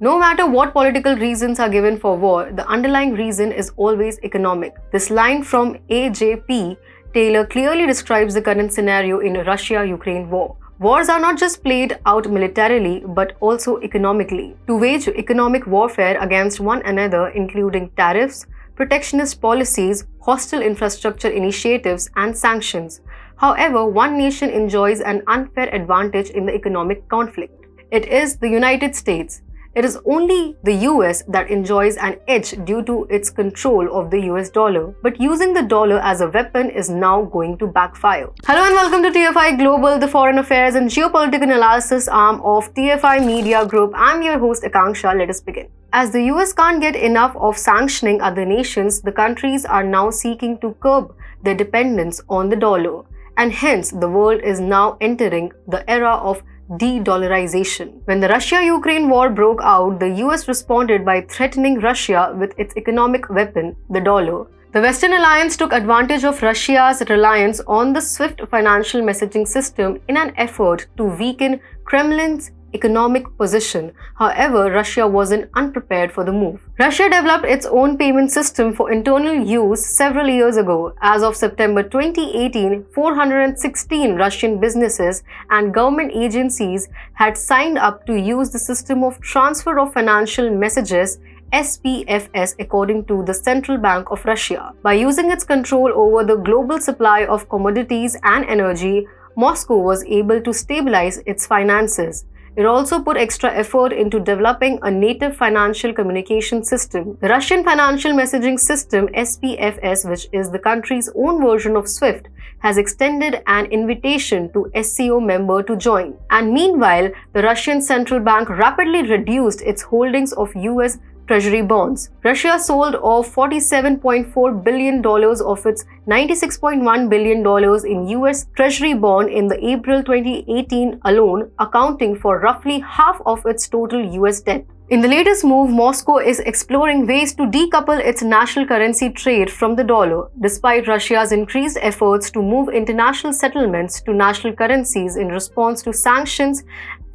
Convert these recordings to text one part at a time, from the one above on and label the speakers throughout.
Speaker 1: No matter what political reasons are given for war, the underlying reason is always economic. This line from A.J.P Taylor clearly describes the current scenario in Russia-Ukraine war. Wars are not just played out militarily but also economically. To wage economic warfare against one another, including tariffs, protectionist policies, hostile infrastructure initiatives, and sanctions. However, one nation enjoys an unfair advantage in the economic conflict. It is the United States. It is only the US that enjoys an edge due to its control of the US dollar. But using the dollar as a weapon is now going to backfire. Hello and welcome to TFI Global, the foreign affairs and geopolitical analysis arm of TFI Media Group. I'm your host Akanksha. Let us begin. As the US can't get enough of sanctioning other nations, the countries are now seeking to curb their dependence on the dollar. And hence, the world is now entering the era of de-dollarization. When the Russia-Ukraine war broke out, the US responded by threatening Russia with its economic weapon, the dollar. The Western alliance took advantage of Russia's reliance on the SWIFT financial messaging system in an effort to weaken Kremlin's economic position. However, Russia wasn't unprepared for the move. Russia developed its own payment system for internal use several years ago. As of September 2018, 416 Russian businesses and government agencies had signed up to use the system of transfer of financial messages SPFS, according to the Central Bank of Russia. By using its control over the global supply of commodities and energy, Moscow was able to stabilize its finances. It also put extra effort into developing a native financial communication system. The Russian financial messaging system SPFS, which is the country's own version of SWIFT, has extended an invitation to SCO member to join. And meanwhile, the Russian central bank rapidly reduced its holdings of US Treasury bonds. Russia sold off $47.4 billion of its $96.1 billion in US Treasury bond in the April 2018 alone, accounting for roughly half of its total US debt. In the latest move, Moscow is exploring ways to decouple its national currency trade from the dollar. Despite Russia's increased efforts to move international settlements to national currencies in response to sanctions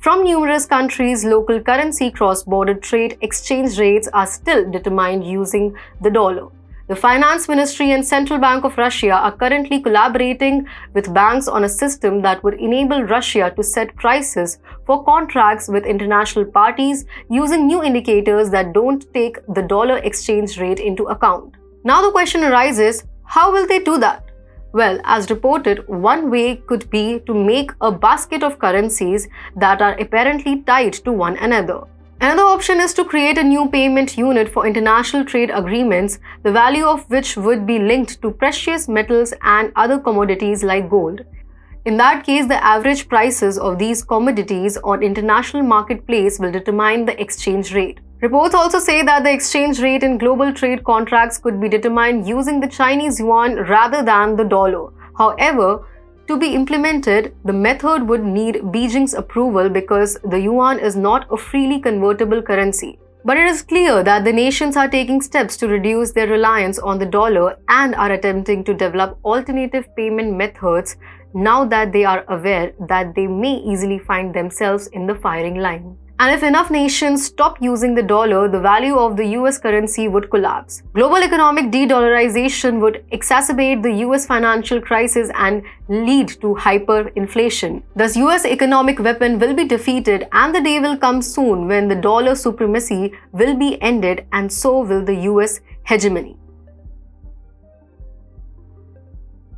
Speaker 1: from numerous countries, local currency cross-border trade exchange rates are still determined using the dollar. The Finance Ministry and Central Bank of Russia are currently collaborating with banks on a system that would enable Russia to set prices for contracts with international parties using new indicators that don't take the dollar exchange rate into account. Now the question arises, how will they do that? Well, as reported, one way could be to make a basket of currencies that are apparently tied to one another. Another option is to create a new payment unit for international trade agreements, the value of which would be linked to precious metals and other commodities like gold. In that case, the average prices of these commodities on international marketplace will determine the exchange rate. Reports also say that the exchange rate in global trade contracts could be determined using the Chinese yuan rather than the dollar. However, to be implemented, the method would need Beijing's approval because the yuan is not a freely convertible currency. But it is clear that the nations are taking steps to reduce their reliance on the dollar and are attempting to develop alternative payment methods now that they are aware that they may easily find themselves in the firing line. And if enough nations stop using the dollar, the value of the US currency would collapse. Global economic de-dollarization would exacerbate the US financial crisis and lead to hyperinflation. Thus, US economic weapon will be defeated and the day will come soon when the dollar supremacy will be ended and so will the US hegemony.